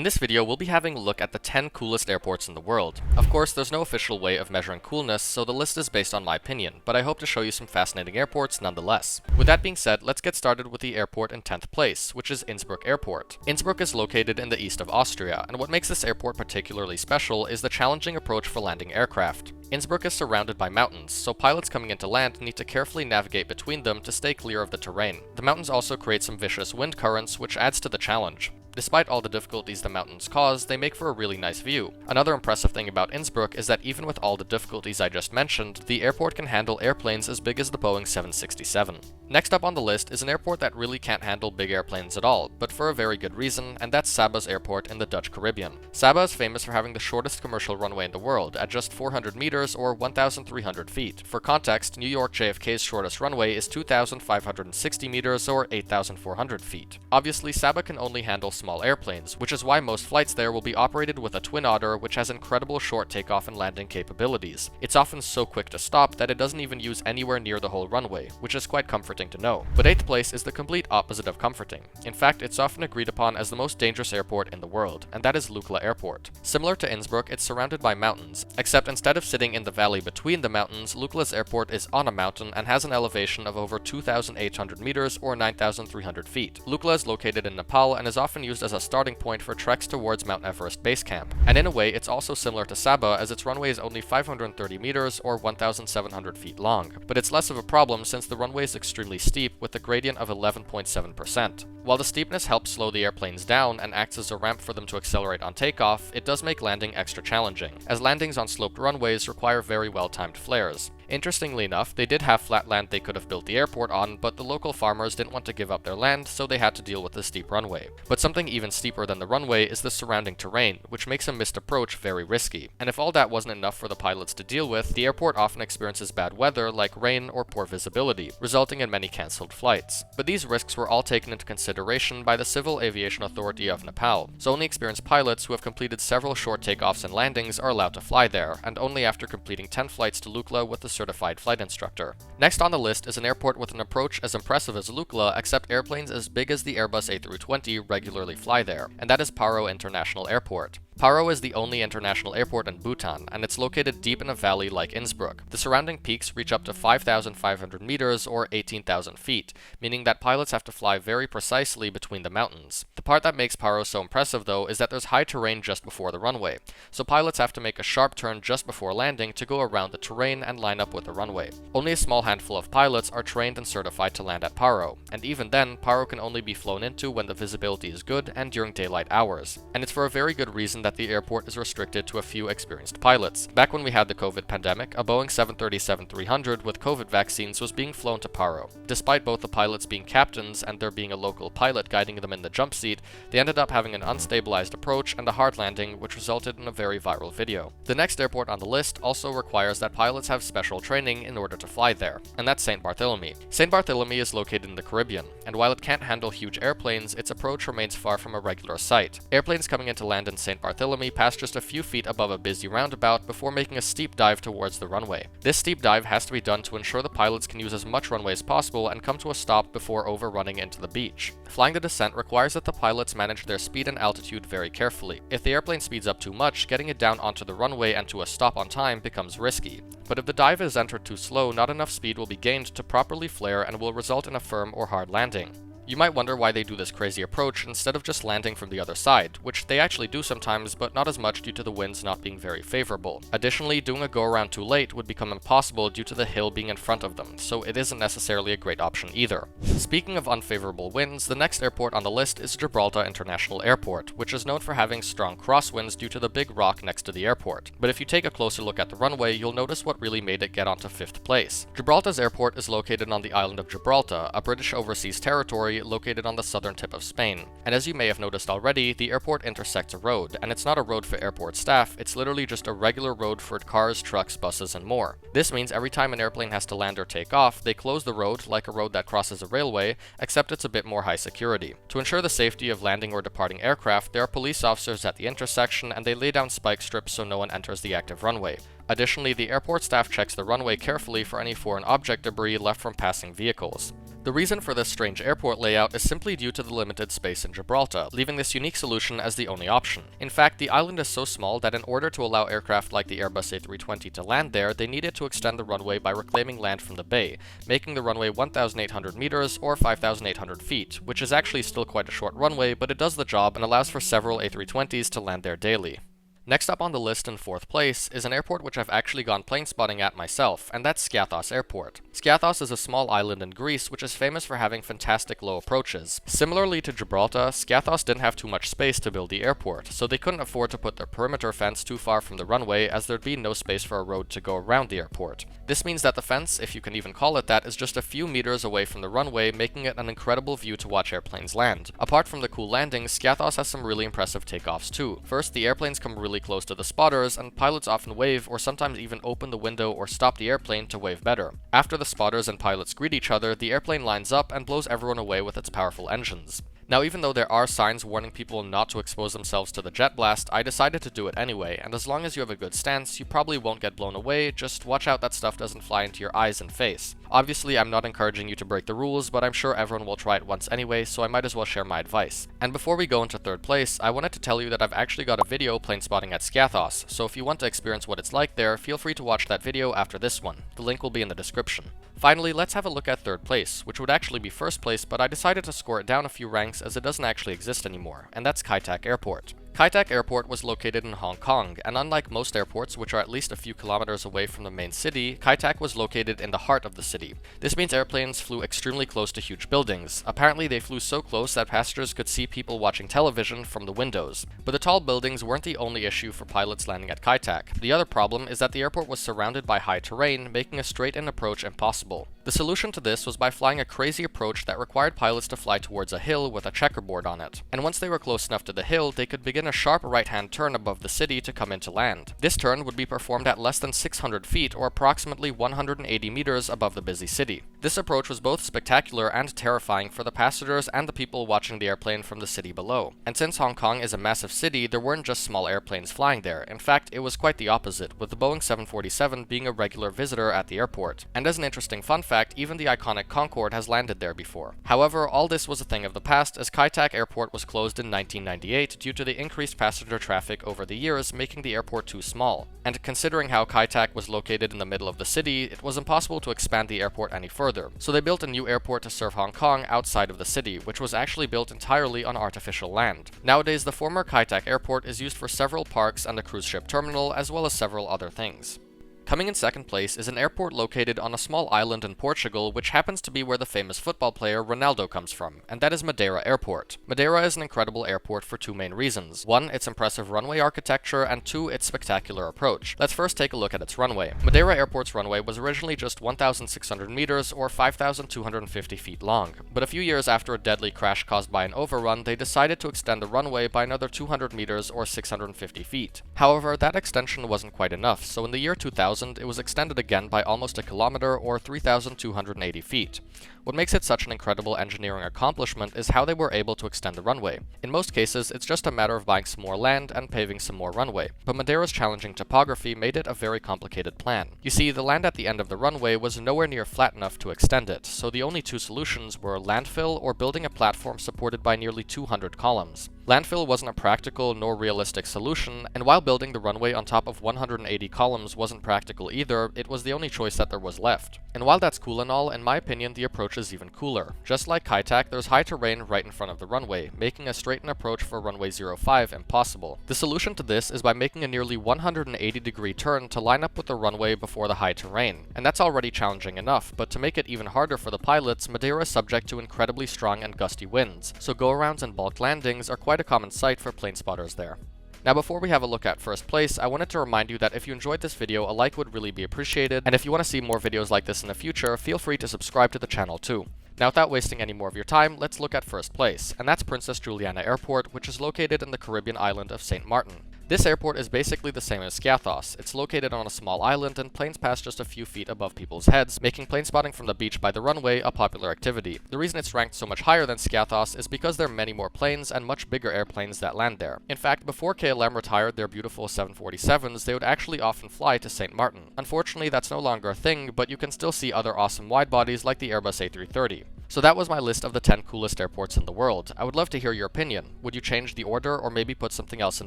In this video, we'll be having a look at the 10 coolest airports in the world. Of course, there's no official way of measuring coolness, so the list is based on my opinion, but I hope to show you some fascinating airports nonetheless. With that being said, let's get started with the airport in 10th place, which is Innsbruck Airport. Innsbruck is located in the east of Austria, and what makes this airport particularly special is the challenging approach for landing aircraft. Innsbruck is surrounded by mountains, so pilots coming into land need to carefully navigate between them to stay clear of the terrain. The mountains also create some vicious wind currents, which adds to the challenge. Despite all the difficulties the mountains cause, they make for a really nice view. Another impressive thing about Innsbruck is that even with all the difficulties I just mentioned, the airport can handle airplanes as big as the Boeing 767. Next up on the list is an airport that really can't handle big airplanes at all, but for a very good reason, and that's Saba's Airport in the Dutch Caribbean. Saba is famous for having the shortest commercial runway in the world, at just 400 meters or 1,300 feet. For context, New York JFK's shortest runway is 2,560 meters or 8,400 feet. Obviously, Saba can only handle small airplanes, which is why most flights there will be operated with a Twin Otter, which has incredible short takeoff and landing capabilities. It's often so quick to stop that it doesn't even use anywhere near the whole runway, which is quite comforting to know. But 8th place is the complete opposite of comforting. In fact, it's often agreed upon as the most dangerous airport in the world, and that is Lukla Airport. Similar to Innsbruck, it's surrounded by mountains, except instead of sitting in the valley between the mountains, Lukla's airport is on a mountain and has an elevation of over 2,800 meters or 9,300 feet. Lukla is located in Nepal and is often used as a starting point for treks towards Mount Everest base camp. And in a way, it's also similar to Saba, as its runway is only 530 meters or 1,700 feet long. But it's less of a problem since the runway is extremely steep with a gradient of 11.7%. While the steepness helps slow the airplanes down and acts as a ramp for them to accelerate on takeoff, it does make landing extra challenging, as landings on sloped runways require very well-timed flares. Interestingly enough, they did have flat land they could have built the airport on, but the local farmers didn't want to give up their land, so they had to deal with the steep runway. But something even steeper than the runway is the surrounding terrain, which makes a missed approach very risky. And if all that wasn't enough for the pilots to deal with, the airport often experiences bad weather like rain or poor visibility, resulting in many cancelled flights. But these risks were all taken into consideration by the Civil Aviation Authority of Nepal, so only experienced pilots who have completed several short takeoffs and landings are allowed to fly there, and only after completing 10 flights to Lukla with a certified flight instructor. Next on the list is an airport with an approach as impressive as Lukla, except airplanes as big as the Airbus A330 regularly fly there, and that is Paro International Airport. Paro is the only international airport in Bhutan, and it's located deep in a valley like Innsbruck. The surrounding peaks reach up to 5,500 meters or 18,000 feet, meaning that pilots have to fly very precisely between the mountains. The part that makes Paro so impressive though is that there's high terrain just before the runway, so pilots have to make a sharp turn just before landing to go around the terrain and line up with the runway. Only a small handful of pilots are trained and certified to land at Paro, and even then, Paro can only be flown into when the visibility is good and during daylight hours. And it's for a very good reason that the airport is restricted to a few experienced pilots. Back when we had the COVID pandemic, a Boeing 737-300 with COVID vaccines was being flown to Paro. Despite both the pilots being captains and there being a local pilot guiding them in the jump seat, they ended up having an unstabilized approach and a hard landing, which resulted in a very viral video. The next airport on the list also requires that pilots have special training in order to fly there, and that's Saint Barthlélemy. Saint Barthlélemy is located in the Caribbean, and while it can't handle huge airplanes, its approach remains far from a regular sight. Airplanes coming into land in Saint Barthlélemy pass just a few feet above a busy roundabout before making a steep dive towards the runway. This steep dive has to be done to ensure the pilots can use as much runway as possible and come to a stop before overrunning into the beach. Flying the descent requires that the pilots manage their speed and altitude very carefully. If the airplane speeds up too much, getting it down onto the runway and to a stop on time becomes risky. But if the dive is entered too slow, not enough speed will be gained to properly flare and will result in a firm or hard landing. You might wonder why they do this crazy approach instead of just landing from the other side, which they actually do sometimes, but not as much due to the winds not being very favorable. Additionally, doing a go-around too late would become impossible due to the hill being in front of them, so it isn't necessarily a great option either. Speaking of unfavorable winds, the next airport on the list is Gibraltar International Airport, which is known for having strong crosswinds due to the big rock next to the airport. But if you take a closer look at the runway, you'll notice what really made it get onto 5th place. Gibraltar's airport is located on the island of Gibraltar, a British overseas territory located on the southern tip of Spain. And as you may have noticed already, the airport intersects a road, and it's not a road for airport staff, it's literally just a regular road for cars, trucks, buses, and more. This means every time an airplane has to land or take off, they close the road like a road that crosses a railway, except it's a bit more high security. To ensure the safety of landing or departing aircraft, there are police officers at the intersection, and they lay down spike strips so no one enters the active runway. Additionally, the airport staff checks the runway carefully for any foreign object debris left from passing vehicles. The reason for this strange airport layout is simply due to the limited space in Gibraltar, leaving this unique solution as the only option. In fact, the island is so small that in order to allow aircraft like the Airbus A330 to land there, they needed to extend the runway by reclaiming land from the bay, making the runway 1,800 meters or 5,800 feet, which is actually still quite a short runway, but it does the job and allows for several A320s to land there daily. Next up on the list in 4th place is an airport which I've actually gone plane spotting at myself, and that's Skiathos Airport. Skiathos is a small island in Greece which is famous for having fantastic low approaches. Similarly to Gibraltar, Skiathos didn't have too much space to build the airport, so they couldn't afford to put their perimeter fence too far from the runway as there'd be no space for a road to go around the airport. This means that the fence, if you can even call it that, is just a few meters away from the runway, making it an incredible view to watch airplanes land. Apart from the cool landings, Skiathos has some really impressive takeoffs too. First, the airplanes come really close to the spotters, and pilots often wave or sometimes even open the window or stop the airplane to wave better. After the spotters and pilots greet each other, the airplane lines up and blows everyone away with its powerful engines. Now, even though there are signs warning people not to expose themselves to the jet blast, I decided to do it anyway, and as long as you have a good stance, you probably won't get blown away, just watch out that stuff doesn't fly into your eyes and face. Obviously, I'm not encouraging you to break the rules, but I'm sure everyone will try it once anyway, so I might as well share my advice. And before we go into 3rd place, I wanted to tell you that I've actually got a video plane spotting at Skiathos, so if you want to experience what it's like there, feel free to watch that video after this one. The link will be in the description. Finally, let's have a look at 3rd place, which would actually be 1st place, but I decided to score it down a few ranks as it doesn't actually exist anymore, and that's Kai Tak Airport. Kai Tak Airport was located in Hong Kong, and unlike most airports, which are at least a few kilometers away from the main city, Kai Tak was located in the heart of the city. This means airplanes flew extremely close to huge buildings. Apparently, they flew so close that passengers could see people watching television from the windows. But the tall buildings weren't the only issue for pilots landing at Kai Tak. The other problem is that the airport was surrounded by high terrain, making a straight-in approach impossible. The solution to this was by flying a crazy approach that required pilots to fly towards a hill with a checkerboard on it. And once they were close enough to the hill, they could begin a sharp right-hand turn above the city to come into land. This turn would be performed at less than 600 feet or approximately 180 meters above the busy city. This approach was both spectacular and terrifying for the passengers and the people watching the airplane from the city below. And since Hong Kong is a massive city, there weren't just small airplanes flying there. In fact, it was quite the opposite, with the Boeing 747 being a regular visitor at the airport. And as an interesting fun fact, even the iconic Concorde has landed there before. However, all this was a thing of the past as Kai Tak Airport was closed in 1998 due to the increased passenger traffic over the years, making the airport too small. And considering how Kai Tak was located in the middle of the city, it was impossible to expand the airport any further. So they built a new airport to serve Hong Kong outside of the city, which was actually built entirely on artificial land. Nowadays, the former Kai Tak Airport is used for several parks and a cruise ship terminal, as well as several other things. Coming in 2nd place is an airport located on a small island in Portugal, which happens to be where the famous football player Ronaldo comes from, and that is Madeira Airport. Madeira is an incredible airport for 2 main reasons. 1, its impressive runway architecture, and 2, its spectacular approach. Let's first take a look at its runway. Madeira Airport's runway was originally just 1,600 meters or 5,250 feet long, but a few years after a deadly crash caused by an overrun, they decided to extend the runway by another 200 meters or 650 feet. However, that extension wasn't quite enough, so in the year 2000, it was extended again by almost a kilometer or 3,280 feet. What makes it such an incredible engineering accomplishment is how they were able to extend the runway. In most cases, it's just a matter of buying some more land and paving some more runway, but Madeira's challenging topography made it a very complicated plan. You see, the land at the end of the runway was nowhere near flat enough to extend it, so the only 2 solutions were landfill or building a platform supported by nearly 200 columns. Landfill wasn't a practical nor realistic solution, and while building the runway on top of 180 columns wasn't practical either, it was the only choice that there was left. And while that's cool and all, in my opinion, the approach is even cooler. Just like Kai Tak, there's high terrain right in front of the runway, making a straighten approach for runway 05 impossible. The solution to this is by making a nearly 180-degree turn to line up with the runway before the high terrain. And that's already challenging enough, but to make it even harder for the pilots, Madeira is subject to incredibly strong and gusty winds, so go-arounds and bulk landings are quite a common sight for plane spotters there. Now, before we have a look at 1st place, I wanted to remind you that if you enjoyed this video, a like would really be appreciated, and if you want to see more videos like this in the future, feel free to subscribe to the channel too. Now, without wasting any more of your time, let's look at 1st place, and that's Princess Juliana Airport, which is located in the Caribbean island of Saint Maarten. This airport is basically the same as Skiathos. It's located on a small island and planes pass just a few feet above people's heads, making plane spotting from the beach by the runway a popular activity. The reason it's ranked so much higher than Skiathos is because there are many more planes and much bigger airplanes that land there. In fact, before KLM retired their beautiful 747s, they would actually often fly to Saint Maarten. Unfortunately, that's no longer a thing, but you can still see other awesome wide bodies like the Airbus A330. So that was my list of the 10 coolest airports in the world. I would love to hear your opinion. Would you change the order or maybe put something else in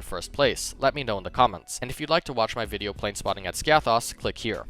first place? Let me know in the comments. And if you'd like to watch my video plane spotting at Skiathos, click here.